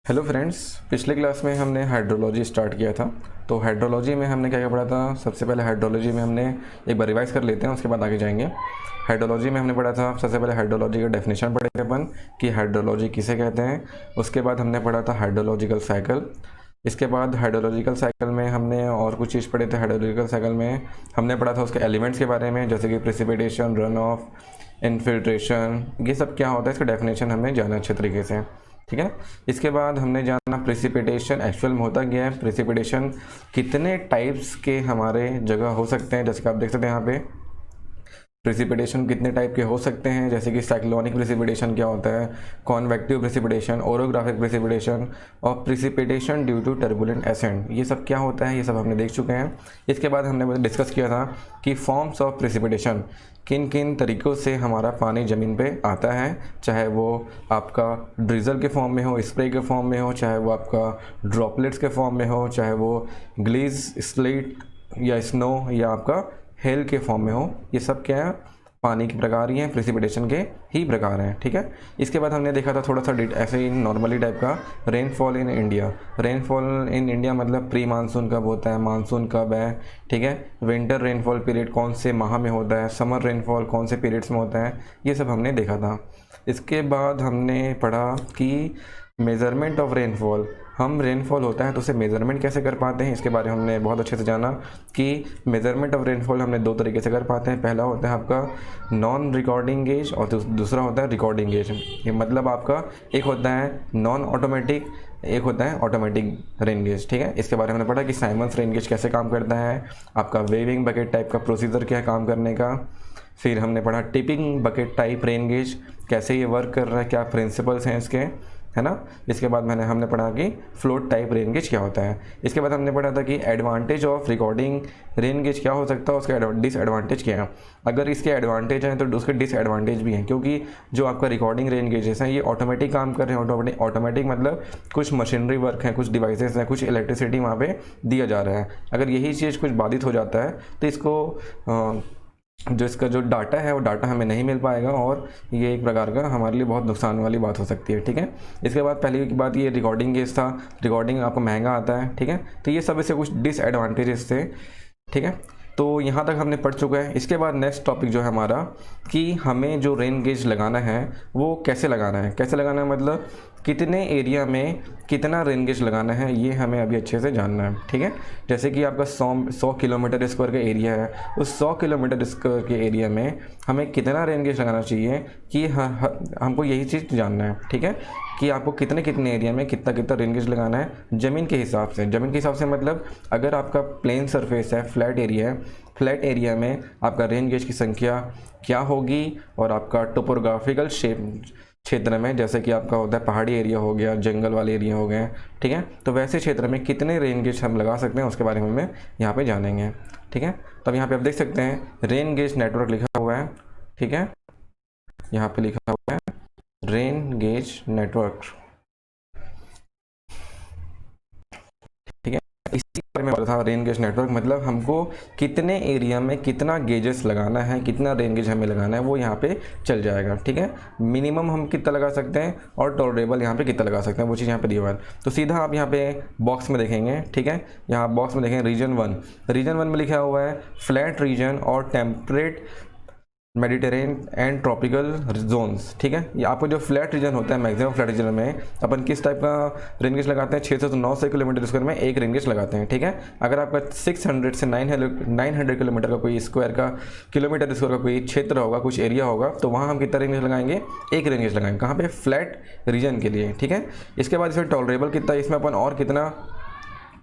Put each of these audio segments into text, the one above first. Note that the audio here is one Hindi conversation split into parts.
हेलो फ्रेंड्स, पिछले क्लास में हमने हाइड्रोलॉजी स्टार्ट किया था। तो हाइड्रोलॉजी में हमने क्या क्या पढ़ा था। सबसे पहले हाइड्रोलॉजी में हमने एक बार रिवाइज कर लेते हैं, उसके बाद आगे जाएंगे। हाइड्रोलॉजी में हमने पढ़ा था, सबसे पहले हाइड्रोलॉजी का डेफिनेशन पढ़े थे अपन कि हाइड्रोलॉजी किसे कहते हैं। उसके बाद हमने पढ़ा था हाइड्रोलॉजिकल साइकिल। इसके बाद हाइड्रोलॉजिकल साइकिल में हमने और कुछ चीज़ पढ़े थे। हाइड्रोलॉजिकल साइकिल में हमने पढ़ा था उसके एलिमेंट्स के बारे में, जैसे कि प्रेसिपिटेशन, रन ऑफ, इन्फिल्ट्रेशन, ये सब क्या होता है, इसका डेफिनेशन हमें जाना अच्छे तरीके से। ठीक है। इसके बाद हमने जाना प्रेसिपिटेशन एक्चुअल में होता क्या है, प्रेसिपिटेशन कितने टाइप्स के हमारे जगह हो सकते हैं। जैसे कि आप देख सकते हैं यहाँ पे प्रेसिपिटेशन कितने टाइप के हो सकते हैं, जैसे कि साइक्लोनिक प्रेसिपिटेशन क्या होता है, कॉन्वेक्टिव प्रेसिपिटेशन, ओरोग्राफिक प्रेसिपिटेशन और precipitation due to turbulent ascent, ये सब क्या होता है, ये सब हमने देख चुके हैं। इसके बाद हमने डिस्कस किया था कि फॉर्म्स ऑफ प्रेसिपिटेशन, किन किन तरीक़ों से हमारा पानी ज़मीन पे आता है, चाहे वो आपका ड्रिजल के फॉर्म में हो, स्प्रे के फॉर्म में हो, चाहे वो आपका ड्रॉपलेट्स के फॉर्म में हो, चाहे वो ग्लेज, स्लेट या स्नो या आपका हेल के फॉर्म में हो। ये सब क्या है, पानी के प्रकार ही हैं, प्रेसिपिटेशन के ही प्रकार हैं। ठीक है। इसके बाद हमने देखा था थोड़ा सा ऐसे ही नॉर्मली टाइप का rainfall in India. Rainfall in India मतलब प्री मानसून कब होता है, मानसून कब है। ठीक है। विंटर रेनफॉल पीरियड कौन से माह में होता है, समर रेनफॉल कौन से पीरियड्स में होता है, ये सब हमने देखा था। इसके बाद हमने पढ़ा कि मेज़रमेंट ऑफ रेनफॉल, हम रेनफॉल होता है तो उसे मेज़रमेंट कैसे कर पाते हैं, इसके बारे में हमने बहुत अच्छे से जाना कि मेज़रमेंट ऑफ रेनफॉल हमने दो तरीके से कर पाते हैं। पहला होता है आपका नॉन रिकॉर्डिंग गेज और दूसरा होता है रिकॉर्डिंग गेज। ये मतलब आपका एक होता है नॉन ऑटोमेटिक, एक होता है ऑटोमेटिक रेन गेज। ठीक है। इसके बारे में हमने पढ़ा कि साइमंस रेन गेज कैसे काम करता है, आपका वेविंग बकेट टाइप का प्रोसीजर क्या है काम करने का। फिर हमने पढ़ा tipping bucket type rain gauge कैसे ये वर्क कर रहा है, क्या प्रिंसिपल्स हैं इसके, है ना। इसके बाद हमने पढ़ा कि फ्लोट टाइप रेन गेज क्या होता है। इसके बाद हमने पढ़ा था कि advantage of recording rain gauge क्या हो सकता है, उसका डिसएडवांटेज क्या है। अगर इसके एडवांटेज हैं तो उसके डिसएडवांटेज भी हैं, क्योंकि जो आपका रिकॉर्डिंग रेन गेजेस हैं ये ऑटोमेटिक काम कर रहे हैं। ऑटोमेटिक मतलब कुछ मशीनरी वर्क है, कुछ डिवाइसेस हैं, कुछ इलेक्ट्रिसिटी वहाँ पे दिया जा रहा है। अगर यही चीज़ कुछ बाधित हो जाता है तो इसको जो इसका जो डाटा है वो डाटा हमें नहीं मिल पाएगा और ये एक प्रकार का हमारे लिए बहुत नुकसान वाली बात हो सकती है। ठीक है। इसके बाद पहली की बात ये रिकॉर्डिंग गेज था, रिकॉर्डिंग आपको महंगा आता है। ठीक है। तो ये सब इससे कुछ डिसएडवांटेजेस थे। ठीक है। तो यहाँ तक हमने पढ़ चुका है। इसके बाद नेक्स्ट टॉपिक जो है हमारा कि हमें जो रेन गेज लगाना है वो कैसे लगाना है। कैसे लगाना है मतलब कितने एरिया में कितना रेन गेज लगाना है, ये हमें अभी अच्छे से जानना है। ठीक है। जैसे कि आपका 100 किलोमीटर स्क्वायर का एरिया है, उस 100 किलोमीटर स्क्वायर के एरिया में हमें कितना रेन गेज लगाना चाहिए कि हमको यही चीज़ जानना है। ठीक है। कि आपको कितने कितने एरिया में कितना कितना रेन गेज लगाना है ज़मीन के हिसाब से। ज़मीन के हिसाब से मतलब अगर आपका प्लेन सरफेस है, फ्लैट एरिया है, फ्लैट एरिया में आपका रेन गेज की संख्या क्या होगी और आपका टोपोग्राफिकल क्षेत्र में, जैसे कि आपका होता है पहाड़ी एरिया हो गया, जंगल वाले एरिया हो गए, ठीक है, तो वैसे क्षेत्र में कितने रेन गेज हम लगा सकते हैं उसके बारे में हमें यहाँ पे जानेंगे। ठीक है। तो अब यहाँ पे आप देख सकते हैं रेन गेज नेटवर्क लिखा हुआ है। ठीक है। यहाँ पे लिखा हुआ है रेन गेज नेटवर्क। ठीक है। इसी बारे में बोला था रेन गेज नेटवर्क मतलब हमको कितने एरिया में कितना गेजेस लगाना है, कितना रेन गेज हमें लगाना है वो यहाँ पे चल जाएगा। ठीक है। मिनिमम हम कितना लगा सकते हैं और टॉलरेबल यहाँ पे कितना लगा सकते हैं वो चीज़ यहाँ पे दिया हुआ है। तो सीधा आप यहाँ पे बॉक्स में देखेंगे। ठीक है। यहाँ बॉक्स में देखेंगे रीजन 1 में लिखा हुआ है फ्लैट रीजन और temperate Mediterranean and tropical zones. ठीक है। ये आपको जो फ्लैट रीजन होता है, मैक्सिमम फ्लैट रीजन में अपन किस टाइप का रेन गेज लगाते हैं, 600 से 900 किलोमीटर स्क्वायर में एक रेन गेज लगाते हैं। ठीक है। अगर आपका 600 से 900 किलोमीटर का कोई स्क्वायर का किलोमीटर स्क्वायर का कोई क्षेत्र होगा, कुछ एरिया होगा, तो वहाँ हम कितना रेन गेज लगाएंगे, एक रेन गेज लगाएंगे। कहाँ पे, फ्लैट रीजन के लिए। ठीक है। इसके बाद इसमें टॉलरेबल कितना है, इसमें अपन और कितना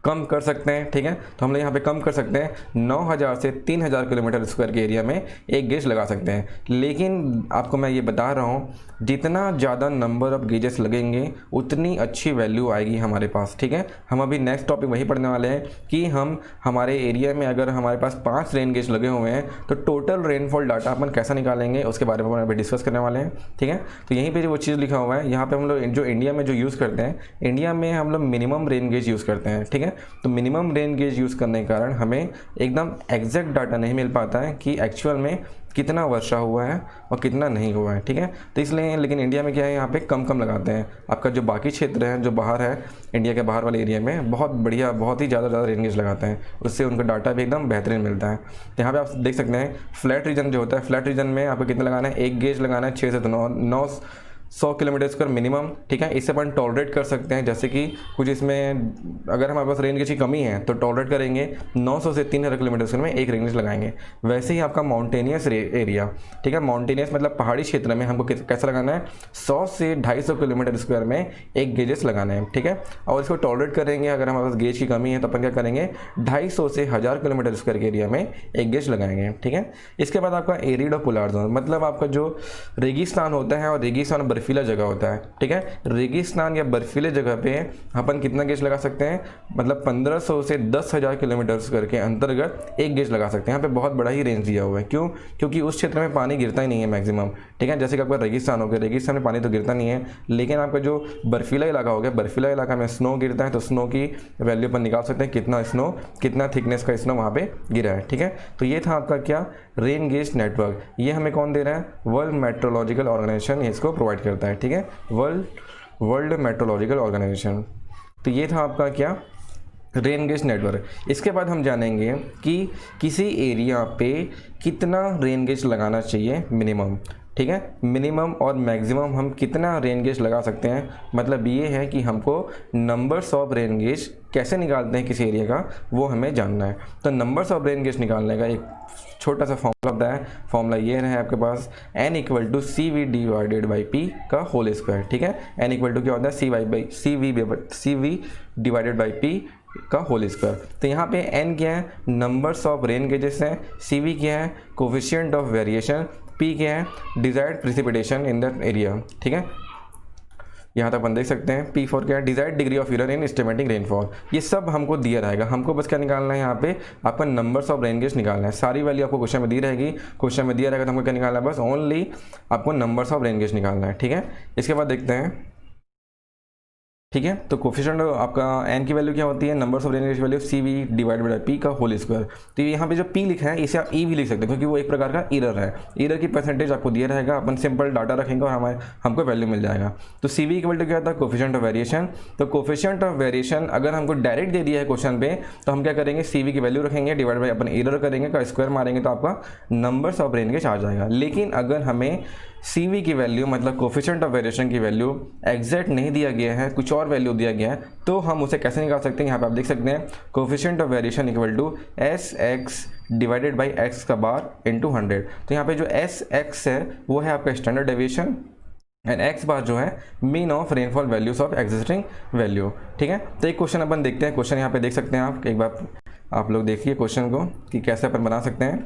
कम कर सकते हैं। ठीक है। तो हम लोग यहाँ पे कम कर सकते हैं 9000 से 3000 किलोमीटर स्क्वायर के एरिया में एक गेज लगा सकते हैं। लेकिन आपको मैं ये बता रहा हूँ जितना ज़्यादा नंबर ऑफ गेजेस लगेंगे उतनी अच्छी वैल्यू आएगी हमारे पास। ठीक है। हम अभी नेक्स्ट टॉपिक वही पढ़ने वाले हैं कि हम हमारे एरिया में अगर हमारे पास 5 रेन गेज लगे हुए हैं तो टोटल रेनफॉल डाटा अपन कैसा निकालेंगे उसके बारे में हम अभी डिस्कस करने वाले हैं। ठीक है। तो यहीं पर वो चीज़ लिखा हुआ है, यहाँ पर हम लोग जो इंडिया में जो यूज़ करते हैं, इंडिया में हम लोग मिनिमम रेन गेज यूज़ करते हैं। ठीक है। तो मिनिमम रेन गेज यूज़ करने के कारण हमें एकदम एग्जैक्ट डाटा नहीं मिल पाता है कि एक्चुअल में कितना वर्षा हुआ है और कितना नहीं हुआ है, ठीक है। तो इसलिए लेकिन इंडिया में क्या है, यहाँ पे कम कम लगाते हैं। आपका जो बाकी क्षेत्र है जो बाहर है, इंडिया के बाहर वाले एरिया में बहुत बढ़िया, बहुत ही ज़्यादा रेन गेज लगाते हैं, उससे उनका डाटा भी एकदम बेहतरीन मिलता है। तो यहाँ पे आप देख सकते हैं फ्लैट रीजन जो होता है, फ्लैट रीजन में आपको कितना लगाना है, एक गेज लगाना है 6 से 900 किलोमीटर स्क्वायर मिनिमम, ठीक है। इससे अपन टॉलरेट कर सकते हैं, जैसे कि कुछ इसमें अगर हमारे पास रेन गेज की कमी है तो टॉलरेट करेंगे 900 से 3000 किलोमीटर स्क्वायर में एक रेन गेज लगाएंगे। वैसे ही आपका माउंटेनियस एरिया, ठीक है, माउंटेनियस मतलब पहाड़ी क्षेत्र में हमको कैसा लगाना है, 100 से 250 किलोमीटर स्क्वायर में एक गेजेस लगाना है, ठीक है। और इसको टॉलरेट करेंगे, अगर हमारे पास गेज की कमी है तो अपन क्या करेंगे, 250 से 1000 किलोमीटर स्क्वायर के एरिया में एक गेज लगाएंगे, ठीक है। इसके बाद आपका एरिड और पोलार जोन, मतलब आपका जो रेगिस्तान होता है और रेगिस्तान बर्फीला जगह होता है, ठीक है। रेगिस्तान या बर्फीले जगह पे अपन कितना गेज लगा सकते हैं, मतलब 1500 से 10,000 किलोमीटर करके अंतर्गत एक गेज लगा सकते हैं। यहाँ पे बहुत बड़ा ही रेंज दिया हुआ है, क्यों, क्योंकि उस क्षेत्र में पानी गिरता ही नहीं है मैक्सिमम, ठीक है। जैसे कि आपका रेगिस्तान हो गया, रेगिस्तान में पानी तो गिरता नहीं है, लेकिन आपका जो बर्फीला इलाका हो गया, बर्फीला इलाका में स्नो गिरता है, तो स्नो की वैल्यू पर निकाल सकते हैं कितना स्नो, कितना थिकनेस का स्नो वहाँ पे गिरा है, ठीक है। तो ये था आपका क्या, रेन गेज नेटवर्क। ये हमें कौन दे रहा है, वर्ल्ड मेट्रोलॉजिकल ऑर्गेनाइजेशन इसको प्रोवाइड करता है, ठीक है, वर्ल्ड मेट्रोलॉजिकल ऑर्गेनाइजेशन। तो ये था आपका क्या, रेन गेज नेटवर्क। इसके बाद हम जानेंगे कि किसी एरिया पे कितना रेन गेज लगाना चाहिए मिनिमम, ठीक है। मिनिमम और मैक्सिमम हम कितना रेन गेज लगा सकते हैं, मतलब ये है कि हमको नंबर्स ऑफ रेन गेज कैसे निकालते हैं किसी एरिया का, वो हमें जानना है। तो नंबर्स ऑफ रेन गेज निकालने का एक छोटा सा फॉर्मूला होता है, फॉर्मूला ये है आपके पास, n = CV divided by P का होल स्क्वायर, ठीक है। n = क्या होता है, CV डिवाइडेड बाई P का होल स्क्वायर। तो यहाँ पे n क्या है, नंबर्स ऑफ रेन गेजेस हैं, CV क्या है, कोफिशिएंट ऑफ वेरिएशन, P क्या है, desired precipitation in that area, ठीक है। यहाँ तक अपन देख सकते हैं। P4 क्या है, desired degree of error in estimating rainfall. ये सब हमको दिया रहेगा, हमको बस क्या निकालना है, यहाँ पे आपका नंबर्स ऑफ रेन गेज निकालना है। सारी वैल्यू आपको क्वेश्चन में दी रहेगी, क्वेश्चन में दिया रहेगा तो हमको क्या निकालना है, बस ओनली आपको नंबर्स ऑफ रेन गेज निकालना है, ठीक है। इसके बाद देखते हैं, ठीक है। तो कोफिशिएंट आपका n की वैल्यू क्या होती है, numbers of rain gauge value CV divided by P का होल स्क्वायर। तो यहाँ पे जो P लिखा है इसे आप E भी लिख सकते हैं, क्योंकि वो एक प्रकार का एरर है। एरर की परसेंटेज आपको दिया रहेगा, अपन सिंपल डाटा रखेंगे और हमको वैल्यू मिल जाएगा। तो CV इक्वल टू क्या होता है, कोफिशिएंट ऑफ वेरिएशन। तो कोफिशिएंट ऑफ वेरिएशन अगर हमको डायरेक्ट दे दिया है क्वेश्चन पे, तो हम क्या करेंगे, CV की वैल्यू रखेंगे, डिवाइड बाई अपन एरर करेंगे, का स्क्वायर मारेंगे, तो आपका नंबर्स ऑफ रेन गेज आ जाएगा। लेकिन अगर हमें CV की वैल्यू मतलब कोफिशिएंट ऑफ वेरिएशन की वैल्यू एग्जैक्ट नहीं दिया गया है, कुछ और वैल्यू दिया गया है, तो हम उसे कैसे निकाल सकते हैं। यहाँ पे आप देख सकते हैं, coefficient of variation equal to SX divided by x का बार इंटू 100। तो यहाँ पे जो SX है वो है आपका स्टैंडर्ड डेविएशन, एंड x बार जो है mean of rainfall values of existing value, ठीक है। तो एक क्वेश्चन अपन देखते हैं, क्वेश्चन यहाँ पे देख सकते हैं आप, एक बार आप लोग देखिए क्वेश्चन को कि कैसे अपन बना सकते हैं।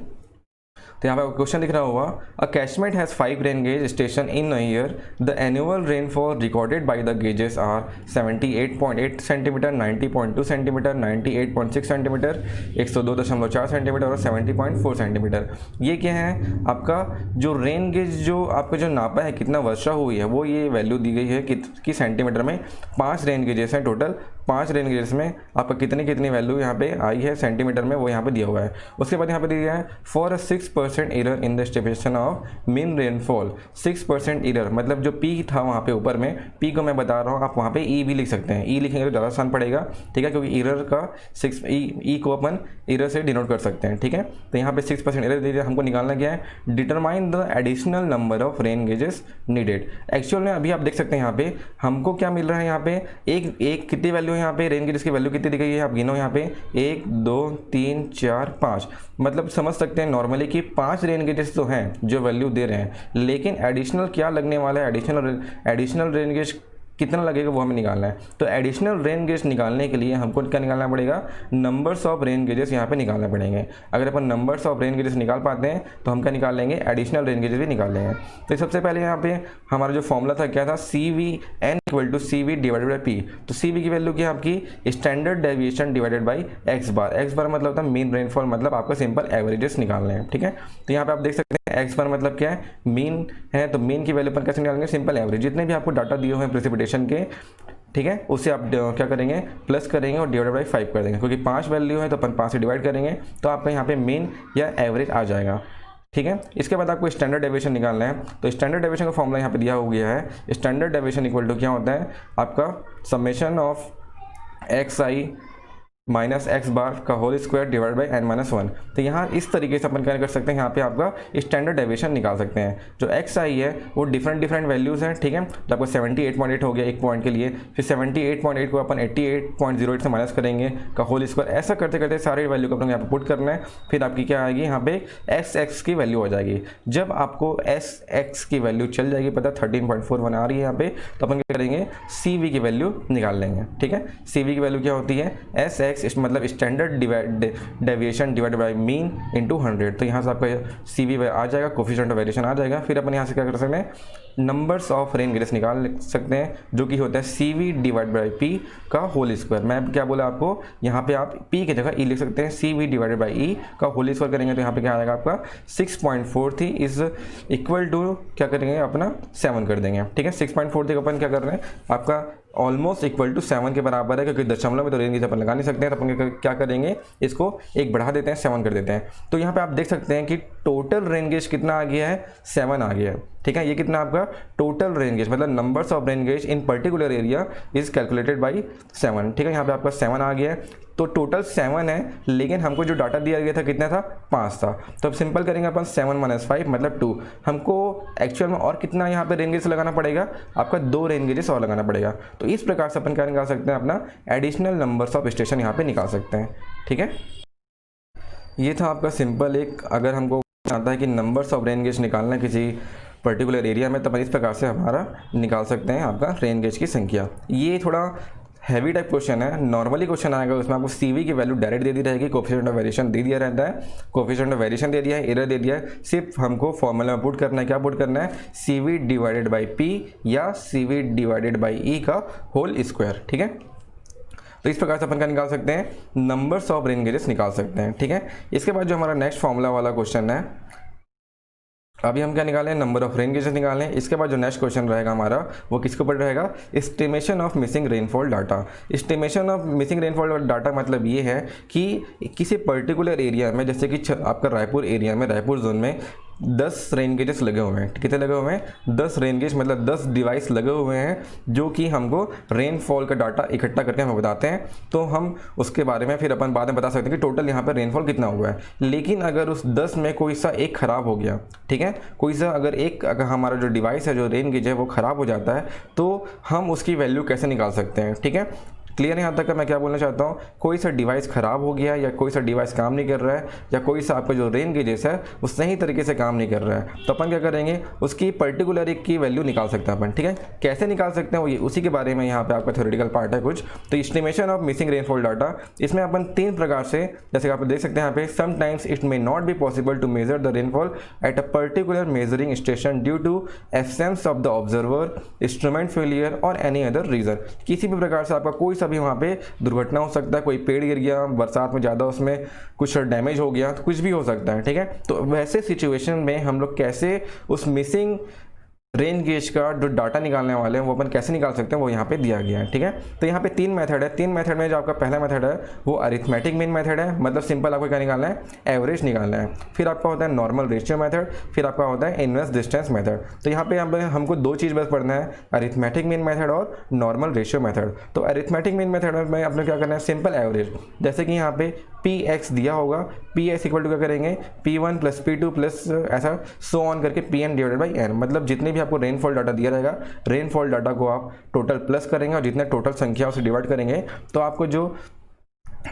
तो यहाँ पे क्वेश्चन दिख रहा होगा, a catchment has 5 rain gauge station in a year, the annual rainfall recorded by the gauges are 78.8 centimetre, 90.2 centimetre, 98.6 centimetre, 102.4 centimetre और 70.4 सेंटीमीटर। ये क्या है, आपका जो रेन गेज जो आपका जो नापा है, कितना वर्षा हुई है, वो ये वैल्यू दी गई है कि सेंटीमीटर में 5 रेन गेजेस हैं टोटल। 5 रेन गेजेस में आपका कितनी वैल्यू यहाँ पे आई है सेंटीमीटर में, वो यहाँ पे दिया हुआ है। उसके बाद यहाँ पे दिया है for 6% error in the estimation of mean rainfall. 6% error मतलब जो P था वहाँ पे ऊपर में, P को मैं बता रहा हूँ, आप वहाँ पे E भी लिख सकते हैं। E लिखेंगे तो ज़्यादा आसान पड़ेगा, ठीक है, क्योंकि एरर का 6 E को अपन एरर से डिनोट कर सकते हैं, ठीक है। तो यहाँ पे 6% एरर दे दिया, हमको निकालना क्या है, determine the additional number of rain gauges needed. Actual में अभी आप देख सकते हैं यहाँ पे हमको क्या मिल रहा है, यहाँ पे एक कितनी वैल्यू है, यहाँ पे रेन गेजेस की वैल्यू कितनी दी गई है, आप गिनो यहाँ पे 1 2 3 4 5, मतलब समझ सकते हैं नॉर्मली कि 5 रेन गेजेस तो हैं जो वैल्यू दे रहे हैं, लेकिन एडिशनल क्या लगने वाला है, एडिशनल रेन गेज कितना लगेगा वो हमें निकालना है। तो एडिशनल रेन गेज निकालने के लिए हमको क्या निकालना पड़ेगा, नंबर्स ऑफ रेन गेजेस यहाँ पे निकालना पड़ेंगे। अगर अपन नंबर्स ऑफ रेन गेजेस निकाल पाते हैं तो हम क्या निकाल लेंगे, एडिशनल रेन गेजेस भी निकाल लेंगे। तो सबसे पहले यहाँ पे हमारा जो फॉर्मूला था क्या था, CVN = CV divided by P। तो CV की वैल्यू क्या है आपकी, standard deviation divided by x bar. x बार मतलब होता है मीन रेनफॉल, मतलब आपका सिंपल एवरेजेस निकालने हैं, ठीक है। तो यहाँ पे आप देख सकते हैं x बार मतलब क्या है, मीन है, तो मीन की वैल्यू पर कैसे निकालेंगे, सिंपल एवरेज। जितने भी आपको डाटा दिए हुए हैं प्रेसिपिटेशन के ठीक है, उससे आप क्या करेंगे, प्लस करेंगे और डिवाइड बाई 5 कर देंगे, क्योंकि 5 वैल्यू है तो अपन 5 से डिवाइड करेंगे तो आपका यहाँ पे मीन या एवरेज आ जाएगा। ठीक है, इसके बाद आपको स्टैंडर्ड डेविएशन निकालना है। तो स्टैंडर्ड डेविएशन का फॉर्मूला यहाँ पे दिया हो गया है। स्टैंडर्ड डेविएशन इक्वल टू क्या होता है, आपका summation of X I minus X bar का whole square divide by n minus 1। तो यहाँ इस तरीके से अपन क्या कर सकते हैं, यहाँ पे आपका स्टैंडर्ड डेविएशन निकाल सकते हैं। जो एक्स आई है वो डिफरेंट वैल्यूज़ हैं। ठीक है, तो आपको 78.8 हो गया एक पॉइंट के लिए, फिर 78.8 को अपन 88.08 से माइनस करेंगे का होल स्क्वायर। ऐसा करते करते सारे वैल्यू को अपन यहाँ पे पुट करना है। फिर आपकी क्या आएगी, यहाँ पे एस एक्स की वैल्यू आ जाएगी। जब आपको एस एक्स की वैल्यू चल जाएगी पता 13.41 आ रही है यहाँ पे, तो अपन क्या करेंगे, सी वी की वैल्यू निकाल लेंगे। ठीक है, सी वी की वैल्यू क्या होती है, एस एक्स मतलब standard deviation divide by mean into 100। तो यहाँ से आपका सी वी आ जाएगा, कोफिशिएंट ऑफ वेरिएशन आ जाएगा। फिर अपन यहाँ से क्या कर सकते हैं, नंबर्स ऑफ रेन गेजेस निकाल सकते हैं, जो कि होता है सी वी डिवाइड बाई पी का होल स्क्वायर। मैं क्या बोला आपको, यहाँ पे आप पी की जगह ई लिख सकते हैं, सी वी डिवाइडेड बाई ई का होल स्क्वायर करेंगे तो यहाँ पे क्या आ जाएगा आपका 6.43 इज इक्वल टू क्या करेंगे अपना 7 कर देंगे। ठीक है, 6.43 को अपन क्या कर रहे हैं, आपका ऑलमोस्ट इक्वल टू 7 के बराबर है, क्योंकि दशमलव में तो रेन गेज अपन लगा नहीं सकते हैं। तो अपन क्या करेंगे, इसको एक बढ़ा देते हैं, 7 कर देते हैं। तो यहाँ पे आप देख सकते हैं कि टोटल रेन गेज कितना आ गया है, 7 आ गया है। ठीक है, ये कितना आपका टोटल रेन गेज मतलब numbers of rain gauge in particular area is calculated by 7। ठीक है, यहाँ पे आपका 7 आ गया है। तो टोटल 7 है, लेकिन हमको जो डाटा दिया गया था कितना था, 5 था। तो अब सिंपल करेंगे अपन 7 माइनस 5 मतलब 2। हमको एक्चुअल में और कितना यहाँ पे रेन गेज लगाना पड़ेगा, आपका 2 रेन गेजेस और लगाना पड़ेगा। तो इस प्रकार से अपन क्या निकाल सकते हैं, अपना एडिशनल नंबर्स ऑफ स्टेशन यहाँ पे निकाल सकते हैं। ठीक है, ये था आपका सिंपल एक, अगर हमको आता है कि नंबर्स ऑफ रेन गेज निकालना है किसी पर्टिकुलर एरिया में, तो अपन इस प्रकार से हमारा निकाल सकते हैं आपका रेन गेज की संख्या। ये थोड़ा हैवी टाइप क्वेश्चन है, नॉर्मली क्वेश्चन आएगा उसमें आपको सीवी की वैल्यू डायरेक्ट दे दी रहेगी, कोफिशिएंट ऑफ वेरिएशन दे दिया रहता है, कोफिशिएंट ऑफ वेरिएशन दे दिया है, एरर दे दिया है। सिर्फ हमको फॉर्मूला में पुट करना है, क्या पुट करना है, सीवी डिवाइडेड बाई पी या सीवी डिवाइडेड बाई ई का होल स्क्वायर। ठीक है, तो इस प्रकार से अपन क्या निकाल सकते हैं, नंबर्स ऑफ रेन गेजेस निकाल सकते हैं। ठीक है, इसके बाद जो हमारा नेक्स्ट फॉर्मूला वाला क्वेश्चन है, अभी हम क्या निकालें, नंबर ऑफ रेन गेजेस निकालें। इसके बाद जो नेक्स्ट क्वेश्चन रहेगा हमारा वो किसके ऊपर रहेगा, estimation of missing rainfall data. Estimation of missing rainfall data मतलब ये है कि किसी पर्टिकुलर एरिया में, जैसे कि आपका रायपुर एरिया में, रायपुर जोन में 10 रेन गेजेस लगे हुए हैं। कितने लगे हुए हैं, 10 रेन गेज मतलब 10 डिवाइस लगे हुए हैं, जो कि हमको रेनफॉल का डाटा इकट्ठा करके हमें बताते हैं। तो हम उसके बारे में फिर अपन बाद में बता सकते हैं कि टोटल यहाँ पर रेनफॉल कितना हुआ है। लेकिन अगर उस 10 में कोई सा एक खराब हो गया, ठीक है, कोई सा अगर हमारा जो डिवाइस है, जो रेन गेज है, वो ख़राब हो जाता है, तो हम उसकी वैल्यू कैसे निकाल सकते हैं। ठीक है, क्लियर यहाँ तक का मैं क्या बोलना चाहता हूँ, कोई सा डिवाइस ख़राब हो गया या कोई सा डिवाइस काम नहीं कर रहा है, या कोई सा आपका जो रेन गेजेस है वो सही तरीके से काम नहीं कर रहा है, तो अपन क्या करेंगे, उसकी पर्टिकुलर एक की वैल्यू निकाल सकते हैं अपन। ठीक है, कैसे निकाल सकते हैं वो, ये उसी के बारे में यहाँ पे आपका थ्योरेटिकल पार्ट है कुछ। तो estimation of missing rainfall data, इसमें अपन 3 प्रकार से, जैसे आप देख सकते हैं यहाँ पे, sometimes it may not be possible to measure the rainfall at a particular measuring station due to absence of the observer, instrument failure और एनी अदर रीजन। किसी भी प्रकार से आपका कोई सा भी वहाँ पे दुर्घटना हो सकता है, कोई पेड़ गिर गया बरसात में ज़्यादा, उसमें कुछ डैमेज हो गया, तो कुछ भी हो सकता है। ठीक है, तो वैसे सिचुएशन में हम लोग कैसे उस मिसिंग रेन गेज का जो डाटा निकालने वाले हैं वो अपन कैसे निकाल सकते हैं, वो यहाँ पे दिया गया है। ठीक है, तो यहाँ पे 3 मेथड है। 3 मेथड में जो आपका पहला मेथड है वो अरिथमेटिक मीन मेथड है, मतलब सिंपल आपको क्या निकालना है, एवरेज निकालना है। फिर आपका होता है नॉर्मल रेशियो मेथड, फिर आपका होता है इनवर्स डिस्टेंस मेथड। तो यहाँ पे हमको 2 चीज़ बस पढ़ना है, अरिथमेटिक मीन मेथड और नॉर्मल रेशियो मेथड। तो अरिथमेटिक मीन मेथड में आपने क्या करना है, सिंपल एवरेज, जैसे कि यहाँ पे पी एक्स दिया होगा, पी एक्स इक्वल टू क्या करेंगे, P1 प्लस P2 प्लस ऐसा सो ऑन करके Pn डिवाइडेड बाई n, मतलब जितने भी आपको रेनफॉल डाटा दिया रहेगा, रेनफॉल डाटा को आप टोटल प्लस करेंगे और जितने टोटल संख्या उसे डिवाइड करेंगे, तो आपको जो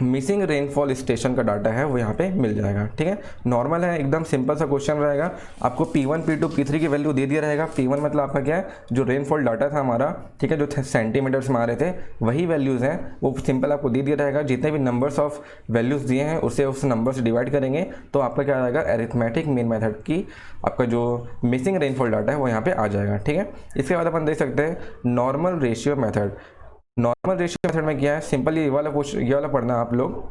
मिसिंग रेनफॉल स्टेशन का डाटा है वो यहाँ पे मिल जाएगा। ठीक है, नॉर्मल है, एकदम सिंपल सा क्वेश्चन रहेगा। आपको P1 P2 P3 की वैल्यू दे दिया रहेगा। P1 मतलब आपका क्या है, जो रेनफॉल डाटा था हमारा, ठीक है, जो सेंटीमीटर्स में आ रहे थे वही वैल्यूज़ हैं, वो सिंपल आपको दे दिया रहेगा। जितने भी नंबर्स ऑफ वैल्यूज़ दिए हैं उसे उस नंबर से डिवाइड करेंगे, तो आपका क्या आएगा, अरिथमेटिक मीन मेथड की आपका जो मिसिंग रेनफॉल डाटा है वो यहाँ पे आ जाएगा। ठीक है, इसके बाद अपन देख सकते हैं normal ratio method. Normal ratio method में क्या है, सिंपल ये वाला पढ़ना है आप लोग।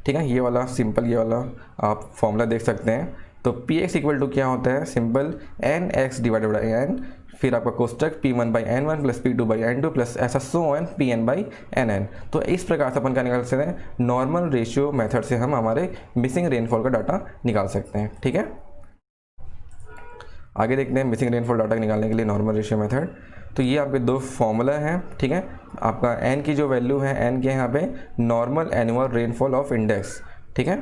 ठीक है, ये वाला सिंपल, ये वाला आप फॉर्मूला देख सकते हैं। तो पी एक्स इक्वल टू क्या होता है, simple N X divided by N, फिर आपका कोष्टक P1/N1 प्लस P2/N2 प्लस ऐसा सो ऑन Pn/Nn। तो इस प्रकार से अपन क्या निकाल सकते हैं, नॉर्मल रेशियो मेथड से हम हमारे मिसिंग रेनफॉल का डाटा निकाल सकते हैं। ठीक है, आगे देखते हैं मिसिंग रेनफॉल डाटा निकालने के लिए नॉर्मल रेशियो मेथड। तो ये आपके दो फॉर्मूला हैं। ठीक है, आपका एन की जो वैल्यू है, एन के यहाँ पे normal annual rainfall of index. ठीक है,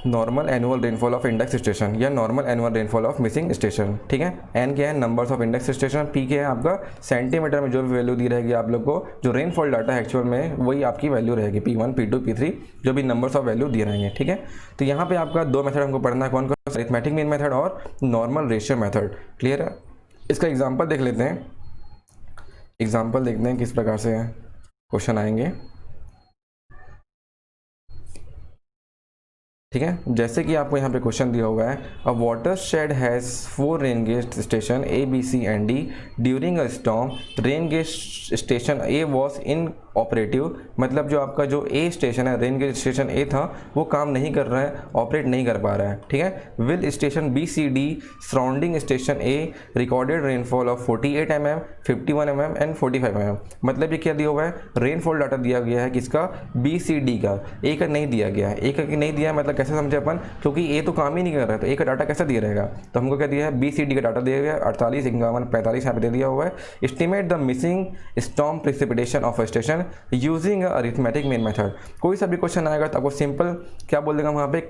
normal annual rainfall of index station या normal annual rainfall of missing station. ठीक है, एन के है numbers of index station, P K है आपका सेंटीमीटर में जो भी वैल्यू दी रहेगी आप लोग को, जो रेनफॉल डाटा है एक्चुअल में वही आपकी वैल्यू रहेगी, P1 P2 P3 जो भी नंबर्स ऑफ वैल्यू दिए रहेंगे। ठीक है, तो यहाँ पे आपका दो मेथड हमको पढ़ना है, कौन कौन, अरिथमेटिक मीन मेथड और नॉर्मल रेशियो मेथड। क्लियर है, इसका एग्जाम्पल देख लेते हैं। एग्जाम्पल देखते हैं किस प्रकार से क्वेश्चन आएंगे। ठीक है, जैसे कि आपको यहाँ पे क्वेश्चन दिया हुआ है, अ water shade has 4 rain gauge station A B C and D during a storm, rain gauge station A was in operative, मतलब जो आपका जो A स्टेशन है, रेन गेज स्टेशन A था, वो काम नहीं कर रहा है, ऑपरेट नहीं कर पा रहा है। ठीक है, will station B C D surrounding station A recorded rainfall of 48 mm, 51 mm and 45 mm। मतलब ये क्या दिया हुआ है, रेनफॉल डाटा दिया गया है किसका, B C D का, A का नहीं दिया गया है। A का नहीं दिया मतलब कैसे समझे अपन, क्योंकि ए तो काम ही नहीं कर रहा है, तो ए का डाटा कैसे दिया रहेगा, तो हमको क्या दिया है, बी सी डी का डाटा दिया गया है 48, 51, 45 यहाँ पे दे दिया हुआ है। Estimate the missing storm precipitation of station using arithmetic mean method. कोई सा भी क्वेश्चन आएगा तो आपको सिंपल क्या बोल देगा वहाँ पे,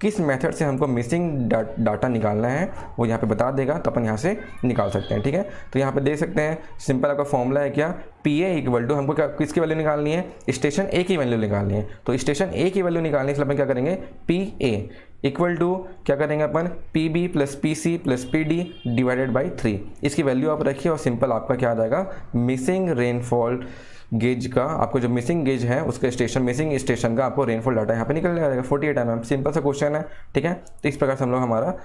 किस मेथड से हमको मिसिंग डाटा निकालना है वो यहाँ पे बता देगा, तो अपन यहाँ से निकाल सकते हैं। ठीक है, तो यहाँ पे देख सकते हैं सिंपल आपका फॉर्मूला है क्या, पी ए इक्वल टू, हमको क्या किसकी वैल्यू निकालनी है, स्टेशन ए की वैल्यू निकालनी है। तो स्टेशन ए की वैल्यू निकालनी है, इसलिए अपन क्या करेंगे, पी ए इक्वल टू क्या करेंगे अपन, P B plus P C plus P D divided by 3। इसकी वैल्यू आप रखिए और सिंपल आपका क्या आ जाएगा, मिसिंग रेनफॉल गेज का, आपको जो मिसिंग गेज है उसका स्टेशन, मिसिंग स्टेशन का आपको रेनफॉल डाटा यहाँ पे निकल जाएगा 48 mm। सिंपल सा क्वेश्चन है। ठीक है, तो इस प्रकार से हम लोग हमारा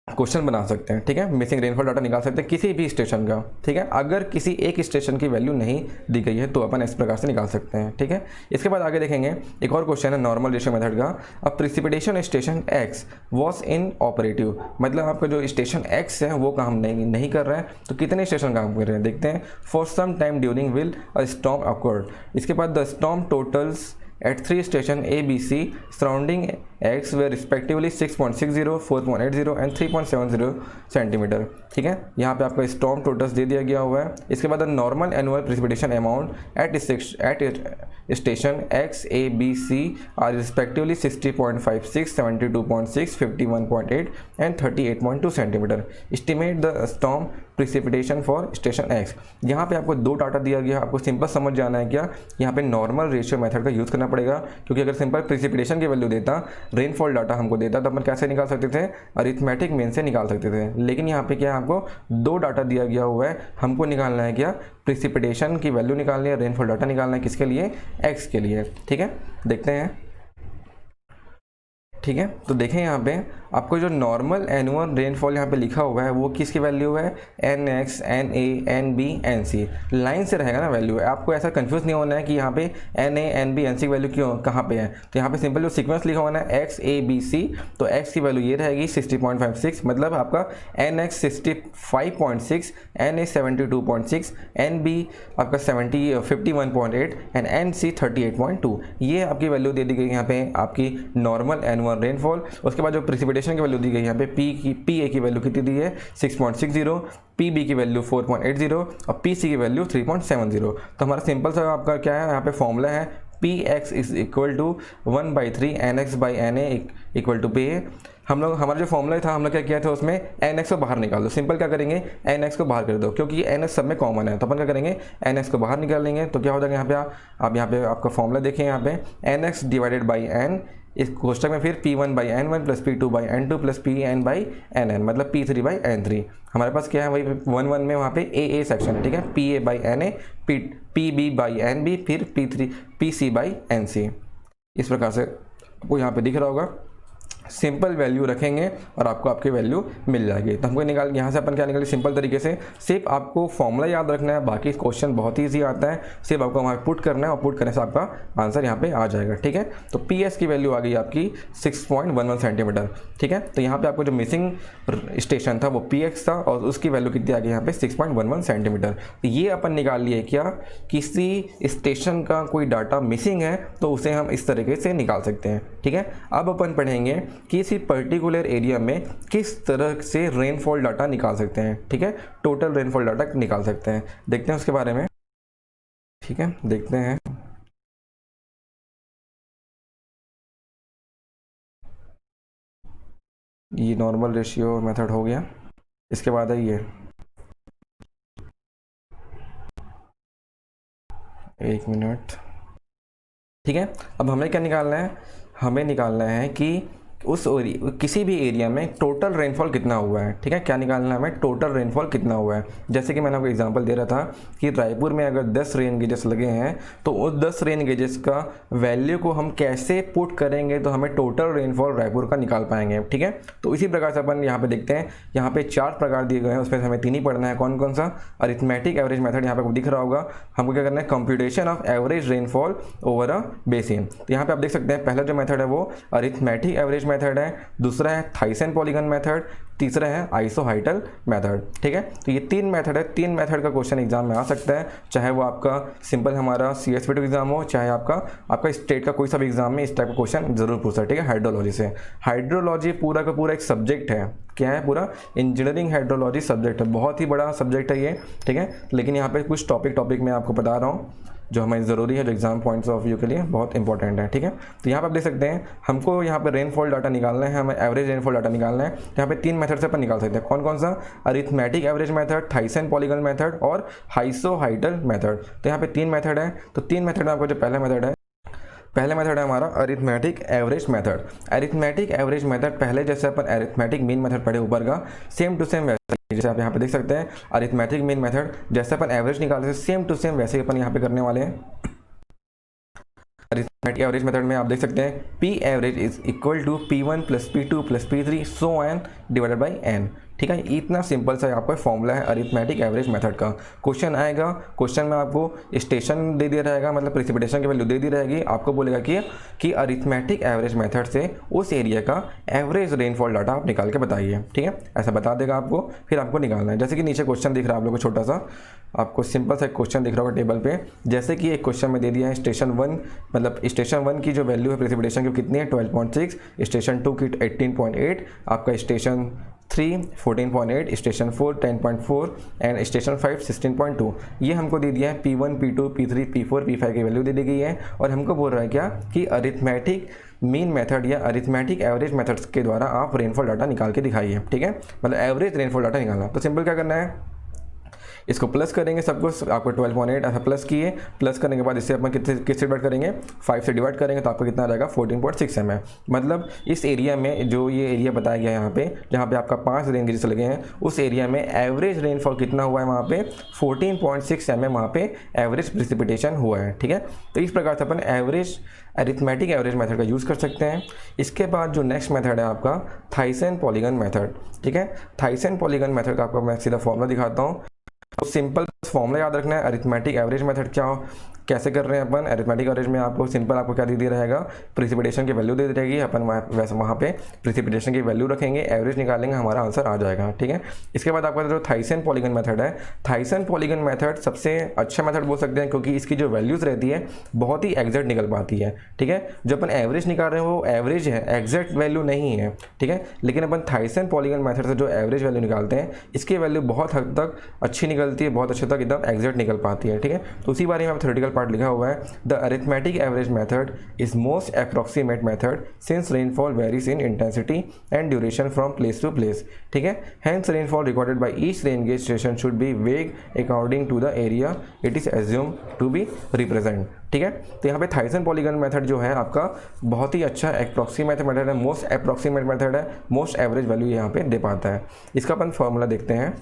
क्वेश्चन बना सकते हैं। ठीक है, मिसिंग रेनफॉल डाटा निकाल सकते हैं किसी भी स्टेशन का। ठीक है, अगर किसी एक स्टेशन की वैल्यू नहीं दी गई है तो अपन इस प्रकार से निकाल सकते हैं। ठीक है, इसके बाद आगे देखेंगे एक और क्वेश्चन है नॉर्मल रेशियो मेथड का। अब precipitation station x was in operative, मतलब आपका जो स्टेशन एक्स है वो काम नहीं कर रहा है, तो कितने स्टेशन काम कर रहे हैं देखते हैं। For some time during will a storm occurred, इसके बाद the storm totals at 3 station A, B, C surrounding X were respectively 6.60, 4.80 and 3.70 centimetre. ठीक है, यहाँ पे आपका स्टॉर्म टोटल्स दे दिया गया हुआ है। इसके बाद normal annual precipitation amount at station X, A, B, C are respectively 60.56, 72.6, 51.8 and 38.2 centimetre. Estimate the storm precipitation for station X। यहाँ पे आपको दो डाटा दिया गया, आपको सिंपल समझ जाना है क्या, यहाँ पे नॉर्मल रेशियो मेथड का यूज़ करना पड़ेगा, क्योंकि अगर सिंपल प्रेसिपिटेशन की वैल्यू देता, रेनफॉल डाटा हमको देता, तो अपन कैसे निकाल सकते थे, अरिथमेटिक मीन से निकाल सकते थे। लेकिन यहाँ पे क्या है, आपको दो डाटा दिया गया हुआ है, हमको निकालना है क्या, प्रेसिपिटेशन की वैल्यू निकालनी है, रेनफॉल डाटा निकालना है किसके लिए, एक्स के लिए। ठीक है, देखते हैं। ठीक है, तो देखें यहाँ पे आपको जो नॉर्मल एनुअल रेनफॉल यहाँ पे लिखा हुआ है वो किसकी वैल्यू है, N X, N A, N B, N C, line से रहेगा ना वैल्यू। आपको ऐसा कंफ्यूज नहीं होना है कि यहाँ पे N A, N B, N C की वैल्यू क्यों कहाँ पे है, तो यहाँ पे सिंपल जो सीक्वेंस लिखा हुआ है एक्स ए बी सी, तो एक्स की वैल्यू ये रहेगी 60.56, मतलब आपका N X 65.6, N A 72.6, N B आपका 51.8 एंड एन सी 38.2। ये आपकी वैल्यू दे दी गई यहाँ पे आपकी नॉर्मल एनुअल रेनफॉल। उसके बाद जो प्रेसिपिटेशन की वैल्यू दी गई यहाँ पे पी ए की वैल्यू कितनी दी है 6.60, पी बी की वैल्यू 4.80 और पी सी की वैल्यू 3.70। तो हमारा सिंपल सा आपका क्या है यहाँ पे फॉर्मूला है, P X is equal to 1/3 N X by N A equal to पे। हम लोग हमारा जो फॉर्मूला था, हम लोग क्या किया था उसमें एन एक्स को बाहर निकाल दो। सिंपल क्या करेंगे, एन एक्स को बाहर कर दो, क्योंकि एन एक्स सब में कॉमन है, तो अपन क्या करेंगे एन एक्स को बाहर निकाल लेंगे। तो क्या हो जाएगा यहाँ पे, आप यहाँ पे आपका फॉर्मूला देखें, यहाँ पे N X divided by N, इस कोष्टक में फिर P1/N1 plus P2/N2 plus Pn/Nn, मतलब P3/N3। हमारे पास क्या है, वही 1 में वहाँ पे A सेक्शन है। ठीक है, PA/NA, PB/NB, फिर PC/NC। इस प्रकार से आपको यहाँ पे दिख रहा होगा। सिंपल वैल्यू रखेंगे और आपको आपकी वैल्यू मिल जाएगी। तो हमको निकाल यहाँ से अपन क्या निकालें सिंपल तरीके से, सिर्फ आपको फॉर्मूला याद रखना है, बाकी क्वेश्चन बहुत ही ईजी आता है, सिर्फ आपको वहाँ पुट करना है और पुट करने से आपका आंसर यहाँ पे आ जाएगा। ठीक है, तो पी एस की वैल्यू आ गई आपकी 6.11 सेंटीमीटर। ठीक है, तो यहाँ पे आपको जो मिसिंग स्टेशन था वो पी एक्स था और उसकी वैल्यू कितनी आ गई यहाँ पे 6.11 सेंटीमीटर। तो ये अपन निकाल लिए क्या, किसी स्टेशन का कोई डाटा मिसिंग है तो उसे हम इस तरीके से निकाल सकते हैं। ठीक है, अब अपन पढ़ेंगे किसी पर्टिकुलर एरिया में किस तरह से रेनफॉल डाटा निकाल सकते हैं। ठीक है, टोटल रेनफॉल डाटा निकाल सकते हैं, देखते हैं उसके बारे में। ठीक है, देखते हैं। ये नॉर्मल रेशियो मेथड हो गया, इसके बाद है ये, एक मिनट। ठीक है, अब हमें क्या निकालना है, हमें निकालना है कि उस किसी भी एरिया में टोटल रेनफॉल कितना हुआ है। ठीक है, क्या निकालना है हमें, टोटल रेनफॉल कितना हुआ है। जैसे कि मैंने आपको एग्जांपल दे रहा था कि रायपुर में अगर 10 रेन गेजेस लगे हैं तो उस 10 रेन गेजेस का वैल्यू को हम कैसे पुट करेंगे तो हमें टोटल रेनफॉल रायपुर का निकाल पाएंगे। ठीक है, तो इसी प्रकार से अपन यहाँ पे देखते हैं, यहाँ पे 4 प्रकार दिए गए हैं, उसमें हमें 3 ही पढ़ना है। कौन कौन सा, अरिथमेटिक एवरेज मेथड यहाँ पे दिख रहा होगा, हमको क्या करना है, computation of average rainfall over a basin. तो यहाँ पे आप देख सकते हैं पहला जो मेथड है वो अरिथमेटिक एवरेज मेथड है, दूसरा है थाइसन पॉलीगन मेथड, तीसरा है आइसोहाइटल मेथड। ठीक है, तो ये 3 मेथड है, 3 मेथड का क्वेश्चन एग्जाम में आ सकता है, चाहे वो आपका सिंपल हमारा CSP2 एग्जाम हो, चाहे आपका स्टेट का कोई सा भी एग्जाम में इस टाइप का क्वेश्चन जरूर पूछता है। ठीक है, हाइड्रोलॉजी से, हाइड्रोलॉजी पूरा का पूरा एक सब्जेक्ट है, क्या है, पूरा इंजीनियरिंग हाइड्रोलॉजी सब्जेक्ट है, बहुत ही बड़ा सब्जेक्ट है ये। ठीक है, लेकिन यहाँ पे कुछ टॉपिक मैं आपको बता रहा हूँ जो हमें ज़रूरी है, जो एग्जाम पॉइंट्स ऑफ व्यू के लिए बहुत इंपॉर्टेंट है। ठीक है, तो यहाँ पे आप देख सकते हैं हमको यहाँ पे रेनफॉल डाटा निकालना है, हमें एवरेज रेनफॉल डाटा निकालना है। यहाँ पे 3 मेथड से अपन निकाल सकते हैं, कौन कौन सा, arithmetic average method, Thyssen polygon method और आइसोहाइटल मेथड। तो यहाँ पे 3 मेथड है, तो 3 मेथड में आपको जो पहला मेथड है हमारा arithmetic average method. Arithmetic average method पहले जैसे अपन अरिथमेटिक मीन मेथड पढ़े ऊपर का, सेम टू सेम वैसे, जैसे आप यहाँ पे देख सकते हैं अरिथमेटिक मीन मेथड जैसे अपन एवरेज निकालते हैं सेम टू सेम वैसे ही अपन यहाँ पे करने वाले हैं। अरिथमेटिक एवरेज मेथड में आप देख सकते हैं P average is equal to P1 + P2 + P3 so N divided by n। ठीक है, इतना सिंपल सा आपका फॉर्मूला है अरिथमेटिक एवरेज मेथड का। क्वेश्चन आएगा, क्वेश्चन में आपको स्टेशन दे दिया रहेगा, मतलब प्रेसिपिटेशन की वैल्यू दे दी रहेगी, आपको बोलेगा कि अरिथमेटिक एवरेज मेथड से उस एरिया का एवरेज रेनफॉल डाटा आप निकाल के बताइए। ठीक है, ऐसा बता देगा आपको, फिर आपको निकालना है। जैसे कि नीचे क्वेश्चन दिख रहा है आप लोगों को, छोटा सा आपको सिंपल सा क्वेश्चन दिख रहा होगा टेबल पे, जैसे कि एक क्वेश्चन में दे दिया है स्टेशन 1, मतलब स्टेशन 1 की जो वैल्यू है प्रेसिपिटेशन की कितनी है 12.6, स्टेशन 2 की 18.8, आपका स्टेशन 3 14.8, स्टेशन 4 10.4 एंड स्टेशन 5 16.2। ये हमको दे दिया है P1 P2 P3 P4 P5 की वैल्यू दे दी गई है, और हमको बोल रहा है क्या कि अरिथमेटिक मीन मेथड या अरिथमेटिक एवरेज मेथड्स के द्वारा आप रेनफॉल डाटा निकाल के दिखाइए। ठीक है, मतलब एवरेज रेनफॉल डाटा निकालना। तो सिंपल क्या करना है, इसको प्लस करेंगे सब कुछ, आपको 12.8 ऐसा प्लस किए, प्लस करने के बाद इससे अपन किससे डिवाइड करेंगे, 5 से डिवाइड करेंगे तो आपका कितना आ जाएगा 14.6 mm। मतलब इस एरिया में जो ये एरिया बताया गया है यहाँ पे, जहाँ पे आपका 5 रेन गेजेस लगे हैं, उस एरिया में एवरेज रेनफॉल कितना हुआ है वहाँ पे 14.6 mm वहाँ पे एवरेज प्रेसिपिटेशन हुआ है। ठीक है, तो इस प्रकार से अपन एवरेज अरिथमेटिक एवरेज मेथड का यूज़ कर सकते हैं। इसके बाद जो नेक्स्ट मेथड है आपका थाइसन पॉलीगन मेथड। ठीक है, थाइसन पॉलीगन मेथड का आपको मैं सीधा फॉर्मूला दिखाता हूँ। तो सिंपल फॉर्मूला याद रखना है, अरिथमेटिक एवरेज मेथड कैसे कर रहे हैं अपन। अरिथमेटिक एवरेज में आपको सिंपल आपको क्या दे दिया रहेगा, प्रेसिपिटेशन की वैल्यू दे दी रहेगी, अपन वैसे वहाँ पे प्रेसिपिटेशन की वैल्यू रखेंगे, एवरेज निकालेंगे, हमारा आंसर आ जाएगा। ठीक है, इसके बाद आपका जो थाइसन पॉलीगन मेथड है, थाइसन पॉलीगन मेथड सबसे अच्छा मेथड बोल सकते हैं, क्योंकि इसकी जो वैल्यूज़ रहती है बहुत ही एग्जैक्ट निकल पाती है। ठीक है, जो अपन एवरेज निकाल रहे हैं वो एवरेज है, एग्जैक्ट वैल्यू नहीं है। ठीक है, लेकिन अपन थाइसन पॉलीगन मेथड से जो एवरेज वैल्यू निकालते हैं, इसकी वैल्यू बहुत हद तक अच्छी निकलती है, बहुत अच्छे तक एकदम एग्जैक्ट निकल पाती है। ठीक है, तो उसी बारे में थ्योरेटिकल पार्ट लिखा हुआ है, the arithmetic average method is most approximate method since rainfall varies in intensity and duration from place to place. ठीक है, hence rainfall recorded by each rain gauge station should be weighed according to the area it is assume to be represent. ठीक है, तो यहाँ पे थाइसन पॉलीगन मेथड जो है आपका बहुत ही अच्छा अप्रोक्सीमेट मेथड है, मोस्ट अप्रोक्सीमेट मेथड है, मोस्ट एवरेज वैल्यू यहाँ पे दे पाता है। इसका अपन फॉर्मूला देखते हैं।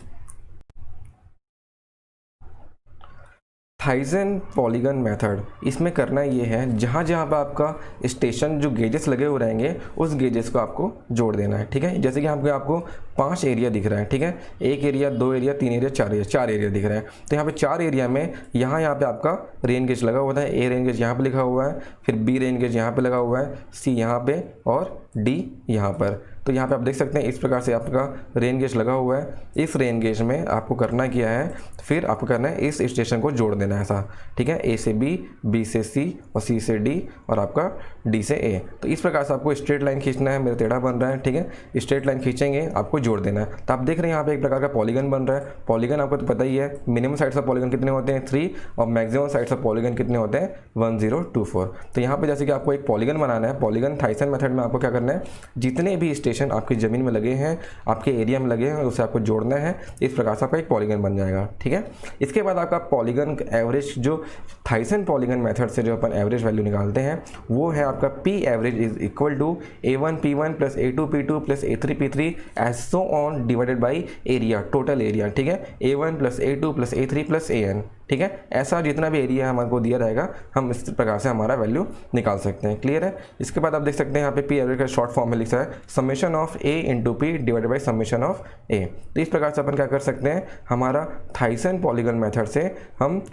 थाइसन पॉलीगन मेथड, इसमें करना ये है जहाँ जहाँ पर आपका स्टेशन जो गेजेस लगे हुए रहेंगे उस गेजेस को आपको जोड़ देना है। ठीक है, जैसे कि आपको 5 एरिया दिख रहा है। ठीक है, 1 एरिया, 2 एरिया, 3 एरिया, 4 एरिया दिख रहे हैं। तो यहाँ पे 4 एरिया में यहाँ पे आपका रेन गेज लगा हुआ है। ए रेन गेज यहाँ पे लिखा हुआ है, फिर बी रेन गेज यहाँ पे लगा हुआ है, सी यहाँ पे और डी यहाँ पर। तो यहाँ पे आप देख सकते हैं इस प्रकार से आपका रेन गेज लगा हुआ है। इस रेन गेज में आपको करना क्या है, फिर आपको करना है इस स्टेशन को जोड़ देना है ऐसा। ठीक है, ए से बी, बी से सी और सी से डी और आपका डी से ए। तो इस प्रकार से आपको स्ट्रेट लाइन खींचना है। मेरा टेढ़ा बन रहा है। ठीक है, स्ट्रेट लाइन खींचेंगे, आपको जोड़ देना है। तो आप देख रहे हैं यहाँ पे एक प्रकार का पॉलीगन बन रहा है। पॉलीगन आपको तो पता ही है, मिनिमम साइड्स ऑफ पॉलीगन कितने होते हैं 3 और मैक्सिमम साइड्स ऑफ पॉलीगन कितने होते हैं 1024। तो यहाँ पे जैसे कि आपको एक पॉलीगन बनाना है, पॉलीगन थाइसन मेथड में आपको क्या करना है, जितने भी स्टेशन आपकी ज़मीन में लगे हैं, आपके एरिया में लगे हैं, उसे आपको जोड़ना है। इस प्रकार से आपका एक पॉलीगन बन जाएगा। ठीक है, इसके बाद आपका पॉलीगन एवरेज, जो थाइसन पॉलीगन मेथड से जो अपन एवरेज वैल्यू निकालते हैं वो है आपका P average is equal to A1 P1 plus A2 P2 plus A3 P3 as so on divided by area, total area. ठीक है, A1 plus A2 plus A3 plus AN। ठीक है, ऐसा जितना भी एरिया हमको दिया रहेगा हम इस प्रकार से हमारा वैल्यू निकाल सकते हैं। क्लियर है। इसके बाद आप देख सकते हैं यहाँ पे पी एवरेज का शॉर्ट फॉर्म में लिखा है summation of A into P divided by summation of A। तो इस प्रकार से अपन क्या कर सकते हैं, हमारा थाइसन पॉलीगन मेथड से हम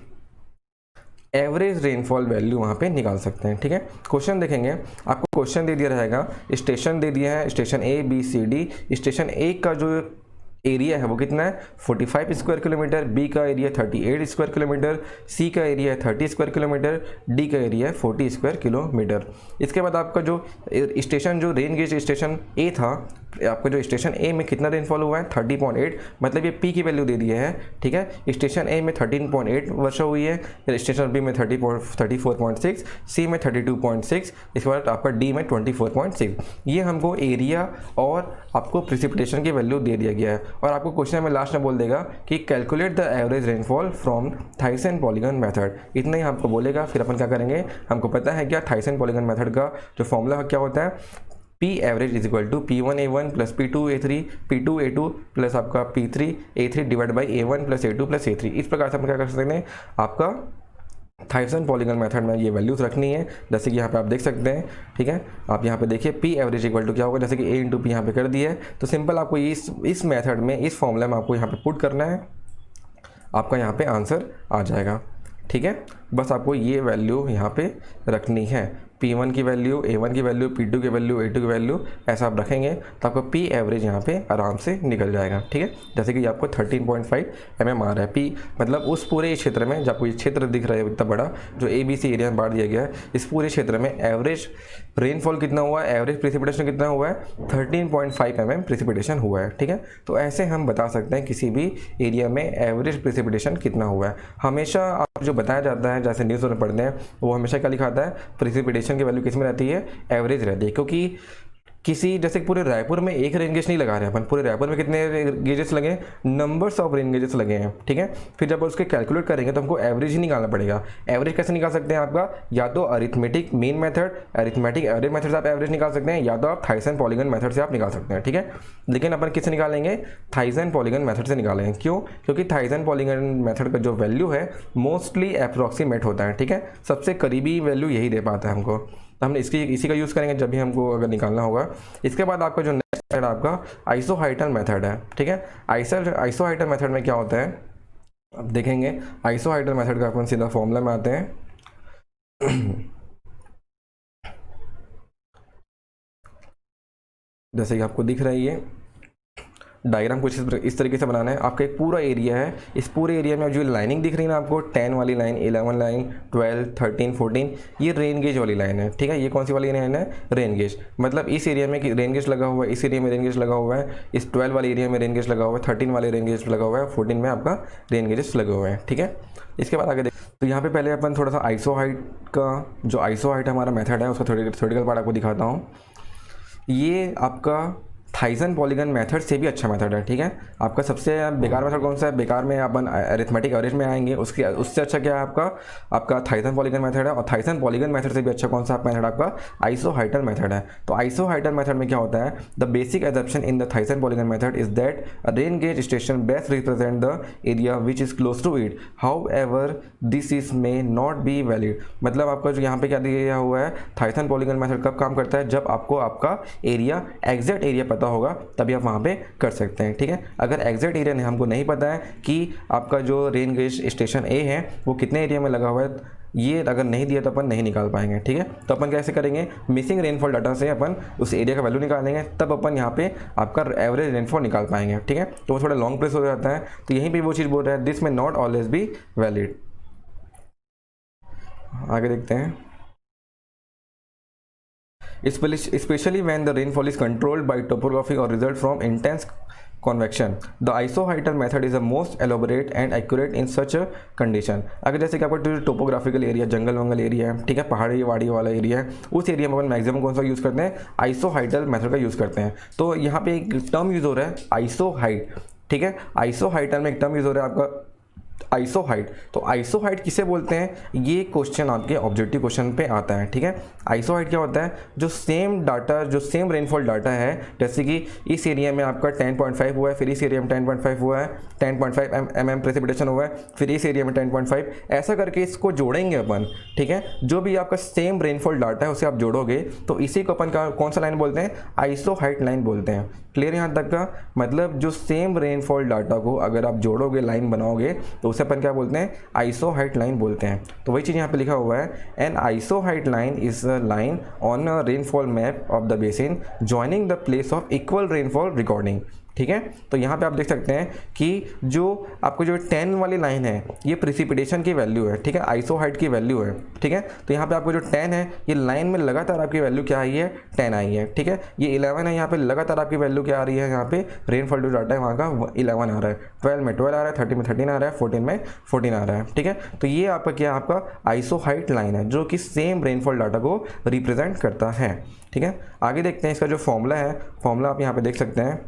एवरेज रेनफॉल वैल्यू वहाँ पे निकाल सकते हैं। ठीक है, क्वेश्चन देखेंगे, आपको क्वेश्चन दे दिया रहेगा, स्टेशन दे दिया है, station A B C D। Station A का जो एरिया है वो कितना है 45 स्क्वायर किलोमीटर, बी का एरिया 38 स्क्वायर किलोमीटर, सी का एरिया है 30 स्क्वायर किलोमीटर, डी का एरिया है 40 स्क्वायर किलोमीटर। इसके बाद आपका जो स्टेशन, जो रेन गेज स्टेशन ए था, आपका जो स्टेशन ए में कितना रेनफॉल हुआ है 30.8, मतलब ये पी की वैल्यू दे दिए है। ठीक है, स्टेशन ए में 13.8 वर्षा हुई है, फिर स्टेशन बी में 34.6, सी में 32.6, इसके बाद आपका डी में 24.6। ये हमको एरिया और आपको प्रिसिपिटेशन की वैल्यू दे दिया गया है। और आपको क्वेश्चन में लास्ट में बोल देगा कि calculate the average rainfall from Thyssen polygon method, इतना ही आपको बोलेगा। फिर अपन क्या करेंगे, हमको पता है क्या थाइसन पॉलीगन मेथड का जो फॉर्मूला क्या होता है, P average is equal to P1A1 plus P2A3 P2A2 plus आपका P3A3 divide by A1 plus A2 plus A3। इस प्रकार से हम क्या कर सकते हैं, आपका थाइसन पॉलीगन मेथड में ये वैल्यूज रखनी है, जैसे कि यहाँ पे आप देख सकते हैं। ठीक है, आप यहाँ पे देखिए पी एवरेज इक्वल टू क्या होगा, जैसे कि A इंटू पी यहाँ पे कर दिया है। तो सिंपल आपको इस मेथड में, इस फॉर्मूला में आपको यहाँ पे पुट करना है, आपका यहाँ पे आंसर आ जाएगा। ठीक है, बस आपको ये वैल्यू यहाँ पे रखनी है, P1 की वैल्यू, A1 की वैल्यू, P2 की वैल्यू, A2 की वैल्यू, ऐसा आप रखेंगे तो आपको P एवरेज यहाँ पे आराम से निकल जाएगा। ठीक है, जैसे कि आपको 13.5 mm आ रहा है। P मतलब उस पूरे क्षेत्र में, जब आपको ये क्षेत्र दिख रहा है इतना बड़ा, जो ABC एरिया में बांट दिया गया है, इस पूरे क्षेत्र में एवरेज रेनफॉल कितना हुआ है, एवरेज प्रिसिपिटेशन कितना हुआ है 13.5 mm प्रिसिपिटेशन हुआ है। ठीक है, तो ऐसे हम बता सकते हैं किसी भी एरिया में एवरेज प्रिसिपिटेशन कितना हुआ है। हमेशा आप जो बताया जाता है, जैसे न्यूज़ में पढ़ते हैं, वो हमेशा क्या लिखाता है, प्रिसिपिटेशन की वैल्यू किस में रहती है, एवरेज रहती है। क्योंकि किसी, जैसे पूरे रायपुर में एक रेन गेज नहीं लगा रहे हैं अपन, पूरे रायपुर में कितने गेजेस लगे, नंबर्स ऑफ रेन गेजेस लगे हैं। ठीक है, फिर जब उसके कैलकुलेट करेंगे तो हमको एवरेज ही निकालना पड़ेगा। एवरेज कैसे निकाल सकते हैं आपका, या तो arithmetic mean method, arithmetic average method से आप एवरेज निकाल सकते हैं, या तो आप थाइसन पॉलीगन मेथड से आप निकाल सकते हैं। ठीक है, लेकिन अपन किससे निकालेंगे, थाइसन पॉलीगन मेथड से निकालेंगे। क्यों, क्योंकि थाइसन पॉलीगन मेथड का जो वैल्यू है मोस्टली अप्रॉक्सीमेट होता है। ठीक है, सबसे करीबी वैल्यू यही दे पाता है हमको, तो हमने इसी का यूज़ करेंगे जब भी हमको अगर निकालना होगा। इसके बाद आपका जो नेक्स्ट मेथड आपका आइसोहाइटल मेथड है। ठीक है, आइसोहाइटल मेथड में क्या होता है, अब देखेंगे। आइसोहाइटल मेथड का अपन सीधा फॉर्मूला में आते हैं। जैसे कि आपको दिख रहा है, ये डायग्राम कुछ इस तरीके से बनाना है। आपका एक पूरा एरिया है, इस पूरे एरिया में जो लाइनिंग दिख रही है ना आपको, 10 वाली लाइन, 11 लाइन, 12, 13, 14, ये रेन गेज वाली लाइन है। ठीक है, ये कौन सी वाली लाइन है, रेन गेज। मतलब इस एरिया में रेन गेज लगा हुआ है, इस एरिया में रेन गेज लगा हुआ है, इस 12 वाले एरिया में रेन गेज लगा हुआ है, 13 वाले रेन गेज लगा हुआ है, 14 में आपका रेन गेजेस लगे हुए हैं। ठीक है, इसके बाद आगे तो यहाँ पे पहले अपन थोड़ा सा आइसोहाइट का, जो आइसोहाइट हमारा मेथड है उसका थोड़िकल पार्ट आपको दिखाता हूँ। ये आपका थाइसन पॉलीगन मेथड से भी अच्छा मेथड है, ठीक है। आपका सबसे बेकार मेथड कौन सा है, बेकार में अपन अरिथमेटिक एवरेज में आएंगे, उससे अच्छा क्या है आपका थाइसन पॉलीगन मेथड है। और थाइसन पॉलीगन मेथड से भी अच्छा कौन सा मेथड आपका आइसोहाइटल मेथड है। तो आइसोहाइटल मेथड में क्या होता है, the basic assumption in the Thiessen polygon method is that rain gauge station best represent the area which is close to it, however this is may not be valid. मतलब आपका जो यहाँ पे क्या दिया हुआ है, थाइसन पॉलीगन मेथड कब काम करता है, जब आपको आपका एरिया एग्जैक्ट एरिया पता होगा तभी आप वहाँ पे कर सकते हैं, ठीक है। अगर एग्जैक्ट एरिया हमको नहीं पता है कि आपका जो रेन गेज स्टेशन ए है वो कितने एरिया में लगा हुआ है, ये अगर नहीं दिया तो अपन नहीं निकाल पाएंगे, ठीक है। तो अपन कैसे करेंगे, मिसिंग रेनफॉल डाटा से अपन उस एरिया का वैल्यू निकालेंगे, तब अपन यहाँ पे आपका एवरेज रेनफॉल निकाल पाएंगे, ठीक है। तो वो थोड़ा लॉन्ग प्रेस हो जाता है, तो यहीं पे वो चीज़ बोल रहा है, दिस में नॉट ऑलवेज बी वैलिड। आगे देखते हैं, especially when the rainfall is controlled by topography or result from intense convection, the isohydral method is the most elaborate and accurate in such a condition। अगर जैसे कि आपका टोपोग्राफिकल एरिया जंगल वंगल एरिया है, ठीक है, पहाड़ी वाड़ी वाला एरिया है, उस एरिया में अपन मैक्सिमम कौन सा यूज़ करते हैं, आइसोहाइडल मेथड का यूज़ करते हैं। तो यहाँ पे एक टर्म यूज़ हो रहा है आइसोहाइड, ठीक है। आइसोहाइडल में एक टर्म यूज़ हो रहा है आपका आइसोहाइड। तो आइसोहाइड किसे बोलते हैं, ये क्वेश्चन आपके ऑब्जेक्टिव क्वेश्चन पे आता है, ठीक है। आइसोहाइड क्या होता है, जो सेम डाटा, जो सेम रेनफॉल डाटा है, जैसे कि इस एरिया में आपका 10.5 हुआ है, फिर इस एरिया में 10.5 हुआ है, 10.5 mm प्रेसिपिटेशन हुआ है, फिर इस एरिया में 10.5, ऐसा करके इसको जोड़ेंगे अपन, ठीक है। जो भी आपका सेम रेनफॉल डाटा है उसे आप जोड़ोगे तो इसी को अपन का कौन सा लाइन बोलते हैं, आइसोहाइड लाइन बोलते हैं। क्लियर यहाँ तक का मतलब, जो सेम रेनफॉल डाटा को अगर आप जोड़ोगे, लाइन बनाओगे, तो उसे अपन क्या बोलते हैं, आइसोहाइड लाइन बोलते हैं। तो वही चीज़ यहाँ पे लिखा हुआ है, an isohyet line is a line on a rainfall map of the basin joining the place of equal rainfall recording, ठीक है। तो यहाँ पे आप देख सकते हैं कि जो आपको जो 10 वाली लाइन है ये प्रिसिपिटेशन की वैल्यू है, ठीक है, आइसोहाइड की वैल्यू है, ठीक है। तो यहाँ पे आपको जो 10 है ये लाइन में लगातार आपकी वैल्यू क्या आई है, 10 आई है, ठीक है। ये 11 है, यहाँ पे लगातार आपकी वैल्यू क्या आ रही है, यहाँ पे रेनफॉल जो डाटा है वहाँ का 11 आ रहा है, 12 में 12 आ रहा है, 13 में 13 आ रहा है, 14 में 14 आ रहा है, ठीक है। तो ये आपका क्या, आपका आइसोहाइड लाइन है जो कि सेम रेनफॉल डाटा को रिप्रेजेंट करता है, ठीक है। आगे देखते हैं इसका जो फॉर्मूला है, फॉर्मूला आप यहाँ पे देख सकते हैं,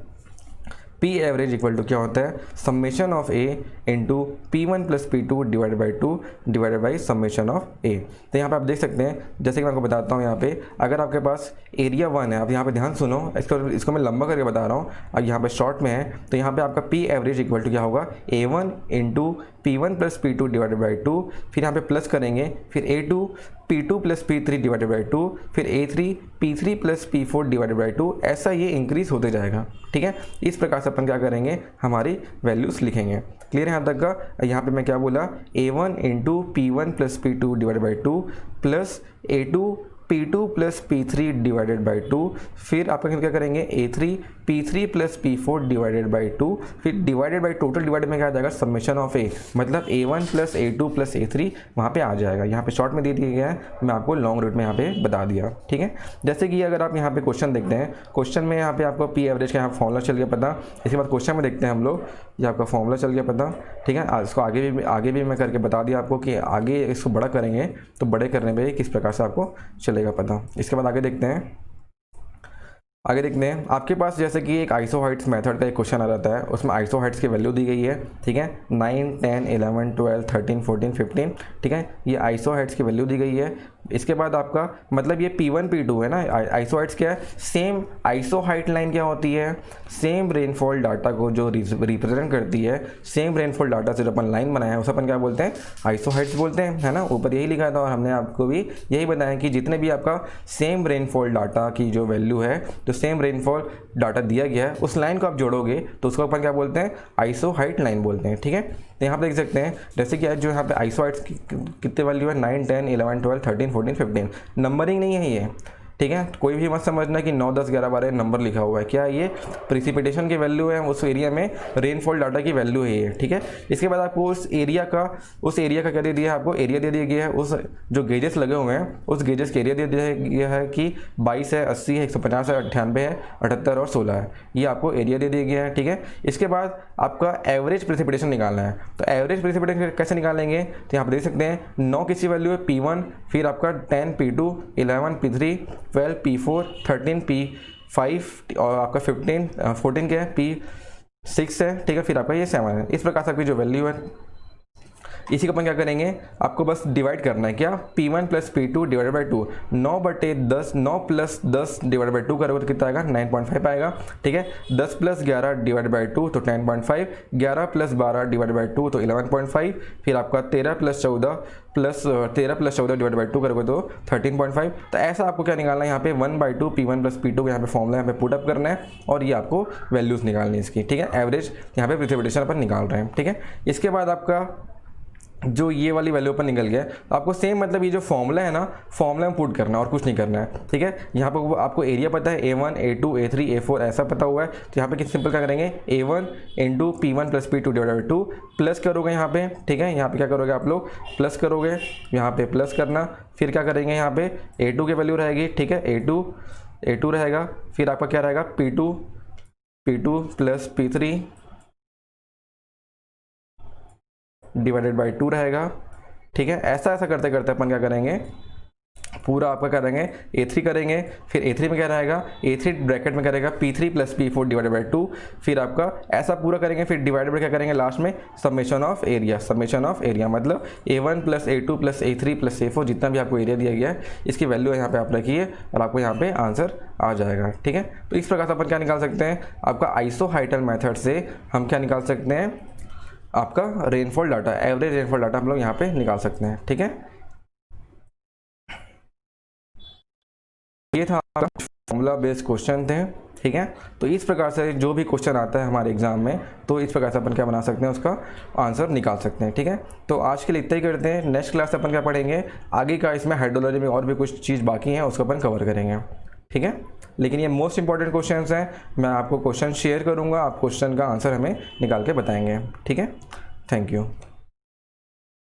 पी एवरेज इक्वल टू क्या होता है, summation of A into P1 plus P2 divided by 2 divided by summation of A. तो यहाँ पे आप देख सकते हैं, जैसे कि मैं आपको बताता हूँ, यहाँ पे अगर आपके पास एरिया 1 है, आप यहाँ पे ध्यान सुनो, इसको मैं लंबा करके बता रहा हूँ, और यहाँ पे शॉर्ट में है, तो यहाँ पे आपका पी एवरेज इक्वल टू क्या होगा, A1 into P1 plus P2 divided by 2, फिर यहाँ पे प्लस करेंगे, फिर A2 P2 plus P3 divided by 2, फिर A3 P3 plus P4 divided by 2, ऐसा ये इंक्रीज होते जाएगा, ठीक है। इस प्रकार से अपन क्या करेंगे, हमारी वैल्यूज लिखेंगे। क्लियर है यहाँ तक का। यहाँ पे मैं क्या बोला, A1 into P1 plus P2 divided by 2 plus A2 P2 plus P3 divided by 2, फिर आप क्या करेंगे, A3 P3 plus P4 divided by 2, फिर डिवाइडेड बाई टोटल डिवाइडेड में क्या आ जाएगा, समेशन ऑफ ए, मतलब A1 plus A2 plus A3 वहाँ पे आ जाएगा। यहाँ पे शॉर्ट में दे दिया गया है, मैं आपको लॉन्ग रूट में यहाँ पे बता दिया, ठीक है। जैसे कि अगर आप यहाँ पे क्वेश्चन देखते हैं, क्वेश्चन में यहाँ पे आपको पी एवरेज का यहाँ फॉर्मूला चल गया पता, इसके बाद क्वेश्चन में देखते हैं हम लोग, ये आपका फॉर्मूला चल गया पता, ठीक है। इसको आगे भी मैं करके बता दिया आपको कि आगे इसको बड़ा करेंगे तो बड़े करने पर किस प्रकार से आपको चलेगा पता। इसके बाद आगे देखते हैं, आपके पास जैसे कि एक आइसोहाइड्स मेथड का एक क्वेश्चन आ जाता है, उसमें आइसोहाइड्स की वैल्यू दी गई है, ठीक है, 9, 10, 11, 12, 13, 14, 15, ठीक है, ये आइसोहाइड्स की वैल्यू दी गई है। इसके बाद आपका मतलब ये P1 P2 है ना, आइसोहाइड्स क्या है, सेम आइसोहाइड लाइन क्या होती है, सेम रेनफॉल डाटा को जो रिप्रेजेंट करती है, सेम रेनफॉल डाटा से जो अपन लाइन बनाया है उसे अपन क्या बोलते हैं, आइसोहाइड्स बोलते हैं, है ना। ऊपर यही लिखा था और हमने आपको भी यही बताया कि जितने भी आपका सेम रेनफॉल डाटा की जो वैल्यू है, जो सेम रेनफॉल डाटा दिया गया है, उस लाइन को आप जोड़ोगे तो उसको अपन क्या बोलते हैं, आइसोहाइड लाइन बोलते हैं, ठीक है। तो यहाँ पे देख सकते हैं, जैसे कि जो यहाँ पे आइसोहाइड्स की कितने वैल्यू है, 9, 10, 11, 12, 13, 14, 15, नंबरिंग नहीं है ये, ठीक है। कोई भी मत समझना कि 9, 10, 11, 12 नंबर लिखा हुआ है, क्या ये प्रिसिपिटेशन की वैल्यू है, उस एरिया में रेनफॉल डाटा की वैल्यू है ये, ठीक है। इसके बाद आपको उस एरिया का क्या दे दिया है, आपको एरिया दे दिया गया है, उस जो गेजेस लगे हुए हैं उस गेजेस के एरिया दे दिया गया है कि 22 है, 80 है, 150 है, 98 है, 78 और 16 है, ये आपको एरिया दे दिया गया है, ठीक है। इसके बाद आपका एवरेज प्रिसिपिटेशन निकालना है, तो एवरेज प्रिसिपिटेशन कैसे निकालेंगे, तो यहाँ पर देख सकते हैं 9 किसी वैल्यू है P1, फिर आपका 10 P2, 11 P3, 12 P4, 13 P 5 और आपका 14 क्या है, P6 है, ठीक है, फिर आपका ये 7 है। इस प्रकार से आपकी जो वैल्यू है इसी को अपन क्या करेंगे, आपको बस डिवाइड करना है, क्या P1 plus P2 divided by 2, 9/10, 9 plus 10 divided by 2 करोगे तो कितना आएगा, 9.5 आएगा, ठीक है। 10 प्लस 11 डिवाइडेड बाई 2 तो 10.5, 11 प्लस 12 डिवाइडेड बाई 2 तो 11.5, फिर आपका 13 प्लस 14 डिवाइड बाई 2 करोगे तो 13.5। तो ऐसा आपको क्या निकालना है यहाँ पे 1/2 P1 प्लस P2 यहाँ पे फॉर्मूला यहाँ पे पुटअप करना है और ये आपको वैल्यूज़ निकालनी है इसकी, ठीक है। एवरेज यहाँ पे प्रिसिपिटेशन अपन निकाल रहे हैं, ठीक है। इसके बाद आपका जो ये वाली वैल्यू पर निकल गया तो आपको सेम मतलब ये जो फॉर्मूला है ना, फॉर्मूला में पुट करना और कुछ नहीं करना है, ठीक है। यहाँ पर आपको एरिया पता है, A1 A2 A3 A4 ऐसा पता हुआ है, तो यहाँ पे किस सिंपल क्या करेंगे, A1 into P1 plus P2 divided by 2 plus करोगे यहाँ पे, ठीक है। यहाँ पे क्या करोगे आप लोग, प्लस करोगे, यहाँ पे प्लस करना, फिर क्या करेंगे यहाँ पे A2 की वैल्यू रहेगी, ठीक है, A2 रहेगा, फिर आपका क्या रहेगा P2 plus P3 divided by 2 रहेगा, ठीक है। ऐसा करते करते अपन क्या करेंगे, पूरा आपका करेंगे A3 करेंगे, फिर A3 में क्या रहेगा, A3 ब्रैकेट में करेगा P3 plus P4 divided by 2, फिर आपका ऐसा पूरा करेंगे, फिर डिवाइडेड बाई क्या करेंगे लास्ट में समेशन ऑफ एरिया मतलब A1 plus A2 plus A3 plus A4 जितना भी आपको एरिया दिया गया है इसकी वैल्यू यहाँ पे आप रखिए और आपको यहाँ पे आंसर आ जाएगा, ठीक है। तो इस प्रकार से अपन क्या निकाल सकते हैं, आपका आइसोहाइटल मेथड से हम क्या निकाल सकते हैं, आपका rainfall data, average rainfall data हम लोग यहाँ पे निकाल सकते हैं, ठीक है। ये था आपका फॉर्मूला बेस्ड क्वेश्चन थे, ठीक है। तो इस प्रकार से जो भी क्वेश्चन आता है हमारे एग्जाम में तो इस प्रकार से अपन क्या बना सकते हैं, उसका आंसर निकाल सकते हैं, ठीक है। तो आज के लिए इतना ही करते हैं, नेक्स्ट क्लास से अपन क्या पढ़ेंगे आगे का, इसमें हाइड्रोलॉजी में और भी कुछ चीज़ बाकी है उसको अपन कवर करेंगे, ठीक है। लेकिन ये मोस्ट इंपॉर्टेंट क्वेश्चंस हैं, मैं आपको क्वेश्चन शेयर करूंगा, आप क्वेश्चन का आंसर हमें निकाल के बताएंगे, ठीक है। Thank you.